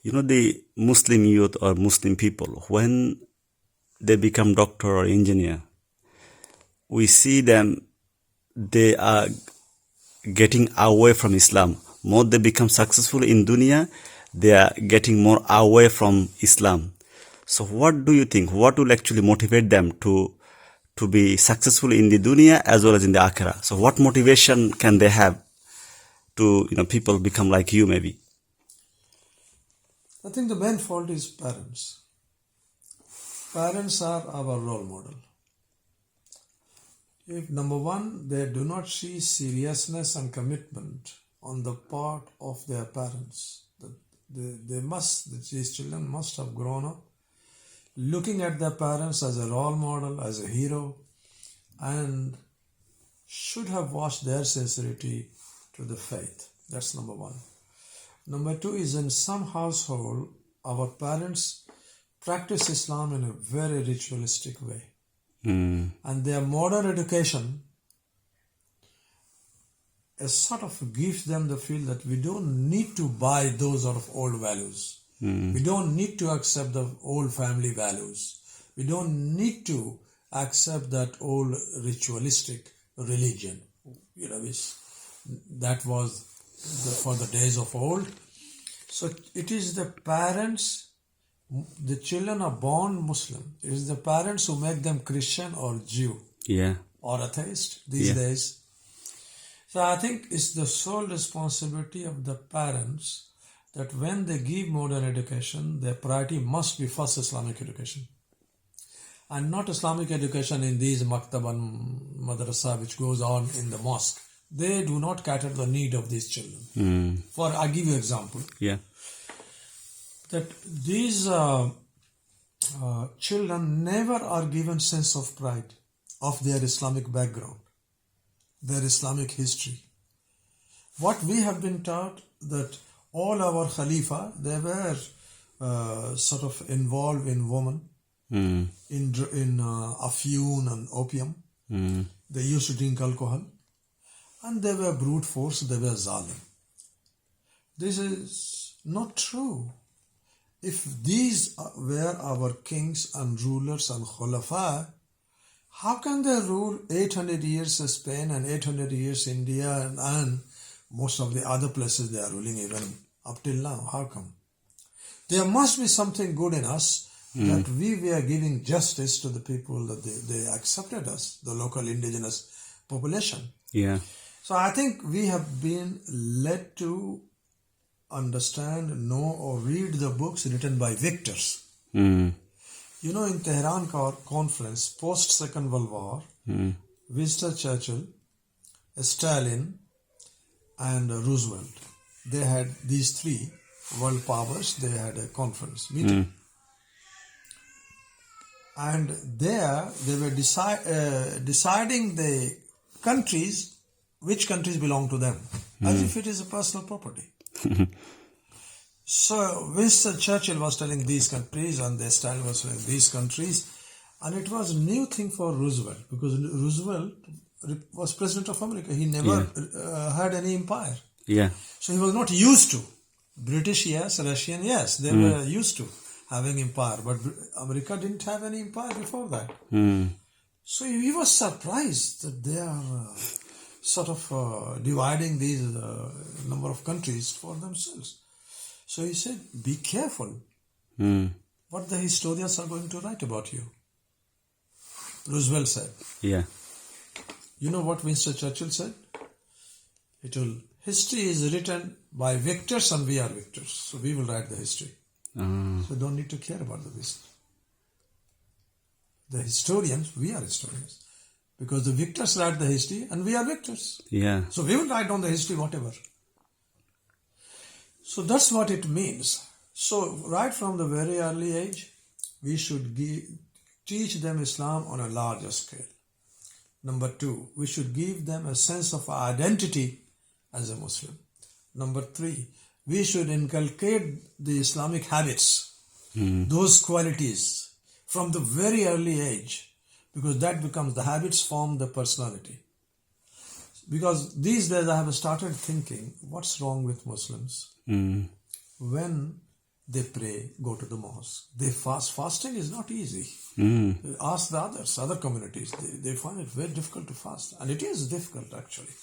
the Muslim youth or Muslim people, when they become doctor or engineer, we see them, they are getting away from Islam. More they become successful in dunya, they are getting more away from Islam. So what do you think? What will actually motivate them to be successful in the dunya as well as in the akhirah? So what motivation can they have to, people become like you maybe? I think the main fault is parents. Parents are our role model. If number one, they do not see seriousness and commitment on the part of their parents, these children must have grown up looking at their parents as a role model, as a hero, and should have watched their sincerity to the faith. That's number one. Number two is, in some household, our parents practice Islam in a very ritualistic way. And their modern education sort of gives them the feel that we don't need to buy those sort of old values. We don't need to accept the old family values. We don't need to accept that old ritualistic religion. That was for the days of old. So it is the parents, the children are born Muslim. It is the parents who make them Christian or Jew or atheist these days. So I think it's the sole responsibility of the parents that when they give modern education, their priority must be first Islamic education. And not Islamic education in these maktab and madrasa which goes on in the mosque. They do not cater the need of these children. I'll give you an example. That these children never are given sense of pride of their Islamic background, their Islamic history. What we have been taught, that all our Khalifa, they were sort of involved in women, in afyun and opium. They used to drink alcohol. And they were brute force, they were zalim. This is not true. If these were our kings and rulers and khulafa, how can they rule 800 years Spain and 800 years India and most of the other places they are ruling even up till now? How come? There must be something good in us that we were giving justice to the people, that they accepted us, the local indigenous population. So I think we have been led to understand, know or read the books written by victors. In Tehran conference, post-Second World War, Winston Churchill, Stalin and Roosevelt, they had these three world powers, they had a conference meeting. And there they were deciding the countries, which countries belong to them, as if it is a personal property. So Winston Churchill was telling these countries and Stalin was telling these countries, and it was a new thing for Roosevelt, because Roosevelt was president of America. He never had any empire. So he was not used to. British, yes. Russian, yes. They were used to having empire, but America didn't have any empire before that. So he was surprised that they are sort of dividing these number of countries for themselves. So he said, be careful what the historians are going to write about you. Roosevelt said. You know what Winston Churchill said? History is written by victors and we are victors. So we will write the history. So don't need to care about the history. The historians, we are historians. Because the victors write the history and we are victors. So we will write down the history, whatever. So that's what it means. So right from the very early age, we should teach them Islam on a larger scale. Number two, we should give them a sense of identity as a Muslim. Number three, we should inculcate the Islamic habits, those qualities from the very early age, because that becomes the habits form the personality. Because these days I have started thinking, what's wrong with Muslims? When they pray, go to the mosque, they fast. Fasting is not easy. Ask the others, other communities. They find it very difficult to fast. And it is difficult actually.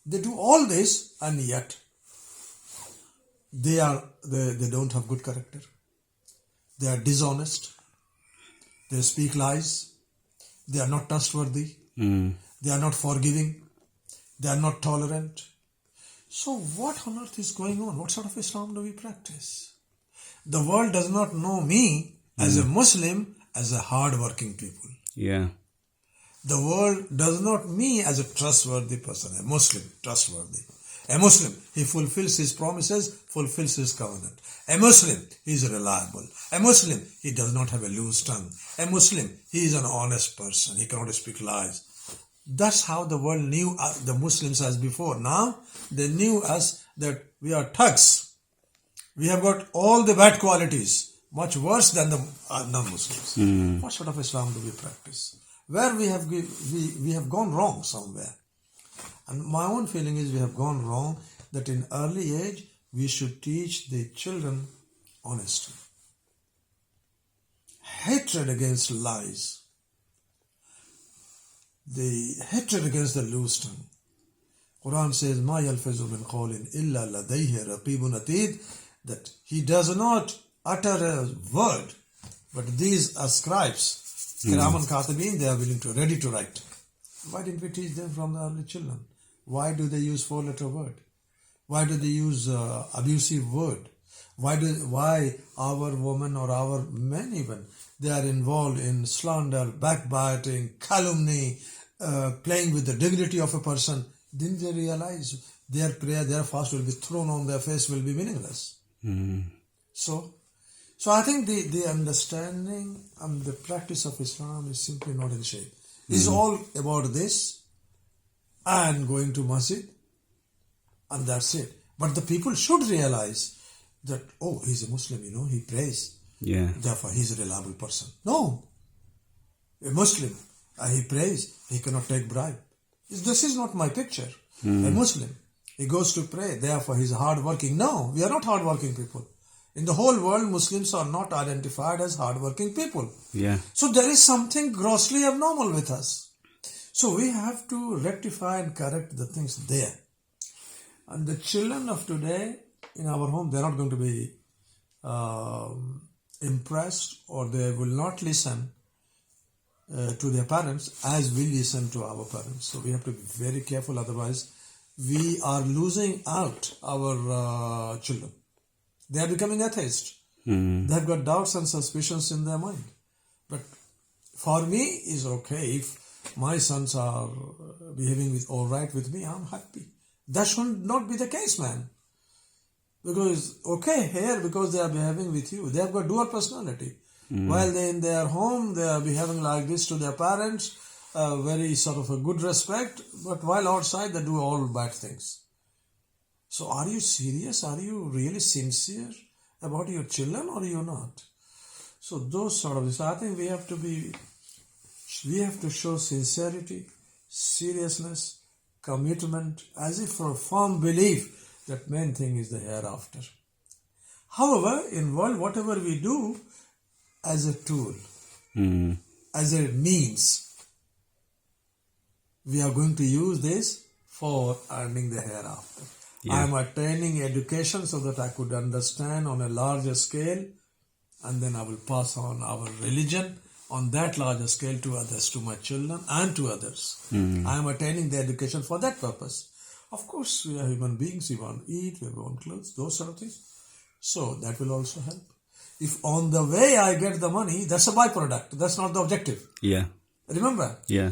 They do all this and yet they don't have good character. They are dishonest. They speak lies. They are not trustworthy. They are not forgiving. They are not tolerant. So what on earth is going on? What sort of Islam do we practice? The world does not know me as a Muslim as a hard-working people. Yeah. The world does not know me as a trustworthy person, a Muslim, trustworthy. A Muslim, he fulfills his promises, fulfills his covenant. A Muslim, he is reliable. A Muslim, he does not have a loose tongue. A Muslim, he is an honest person. He cannot speak lies. That's how the world knew the Muslims as before. Now, they knew us that we are thugs. We have got all the bad qualities, much worse than the non-Muslims. What sort of Islam do we practice? Where we have gone wrong somewhere. And my own feeling is we have gone wrong that in early age we should teach the children honesty. Hatred against lies. The hatred against the loose tongue. Quran says, مَا يَلْفِظُ مِنْ قَوْلٍ إِلَّا لَدَيْهِ رَقِيبٌ عَتِيدٌ, that he does not utter a word, but these are scribes, Kiraman Katibin, they are ready to write. Why didn't we teach them from the early children? Why do they use 4-letter word? Why do they use abusive word? Why our women or our men even, they are involved in slander, backbiting, calumny, playing with the dignity of a person? Didn't they realize their prayer, their fast will be thrown on their face, will be meaningless? So I think the understanding and the practice of Islam is simply not in shape. It's all about this and going to masjid and that's it. But the people should realize that, oh, he's a Muslim, he prays. Yeah. Therefore, he's a reliable person. No. A Muslim, he prays, he cannot take bribe. This is not my picture. A Muslim, he goes to pray, therefore he's hardworking. No, we are not hardworking people. In the whole world, Muslims are not identified as hardworking people. Yeah. So there is something grossly abnormal with us. So we have to rectify and correct the things there. And the children of today in our home, they're not going to be impressed, or they will not listen to their parents as we listen to our parents. So we have to be very careful, otherwise we are losing out our children. They are becoming atheists. They have got doubts and suspicions in their mind. But for me, it's okay if my sons are behaving all right with me, I'm happy. That should not be the case, man. Because, okay, here, because they are behaving with you, they have got dual personality. While they in their home, they are behaving like this to their parents, very sort of a good respect, but while outside, they do all bad things. So are you serious? Are you really sincere about your children, or are you not? So those sort of things. I think we have to show sincerity, seriousness, commitment, as if for a firm belief that main thing is the hereafter. However, in world, whatever we do as a tool, as a means, we are going to use this for earning the hereafter. Yeah. I am attaining education so that I could understand on a larger scale, and then I will pass on our religion on that larger scale to others, to my children and to others. I am attaining the education for that purpose. Of course, we are human beings, we want to eat, we want clothes, those sort of things. So that will also help. If on the way I get the money, that's a byproduct. That's not the objective. Yeah. Remember? Yeah.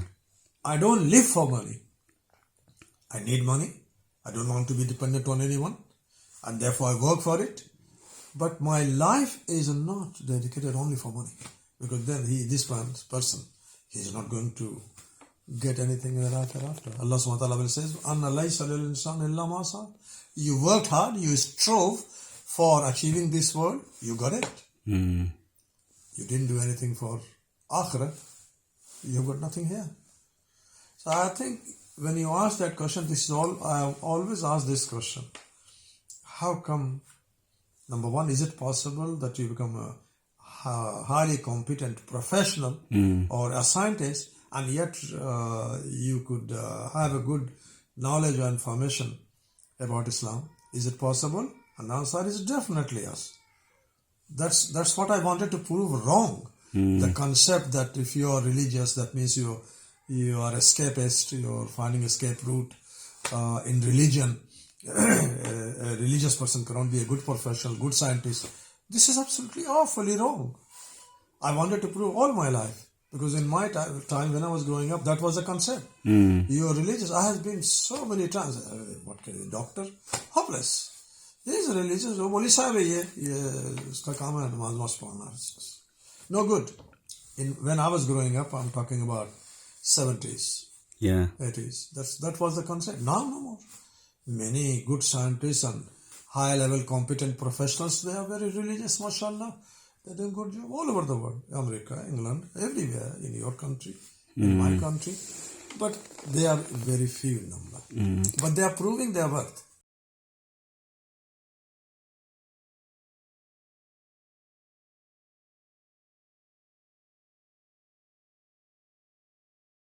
I don't live for money. I need money. I don't want to be dependent on anyone. And therefore I work for it. But my life is not dedicated only for money. Because then this person, he is not going to get anything in the life hereafter. Allah subhanahu wa ta'ala will say, "Anna laysa lil insani illa ma sa'a." You worked hard, you strove for achieving this world, you got it. You didn't do anything for akhirah, you got nothing here. So I think when you ask that question, I have always asked this question. How come Number one, is it possible that you become a highly competent professional or a scientist, and yet you could have a good knowledge or information about Islam? Is it possible? And the answer is definitely yes. That's what I wanted to prove wrong. The concept that if you are religious, that means you are escapist, you're finding escape route in religion. A religious person cannot be a good professional, good scientist. This is absolutely awfully wrong. I wanted to prove all my life, because in my time when I was growing up, that was the concept. You are religious. I have been so many times. What can you, doctor? Hopeless. He is religious. बोली साहब है ये इसका काम है नमाज पढ़ना. No good. When I was growing up, I'm talking about 70s, 80s. That was the concept. Now no more. Many good scientists and high-level competent professionals, they are very religious, mashallah. They're doing good job all over the world. America, England, everywhere, in your country, in my country. But they are very few in number. But they are proving their worth.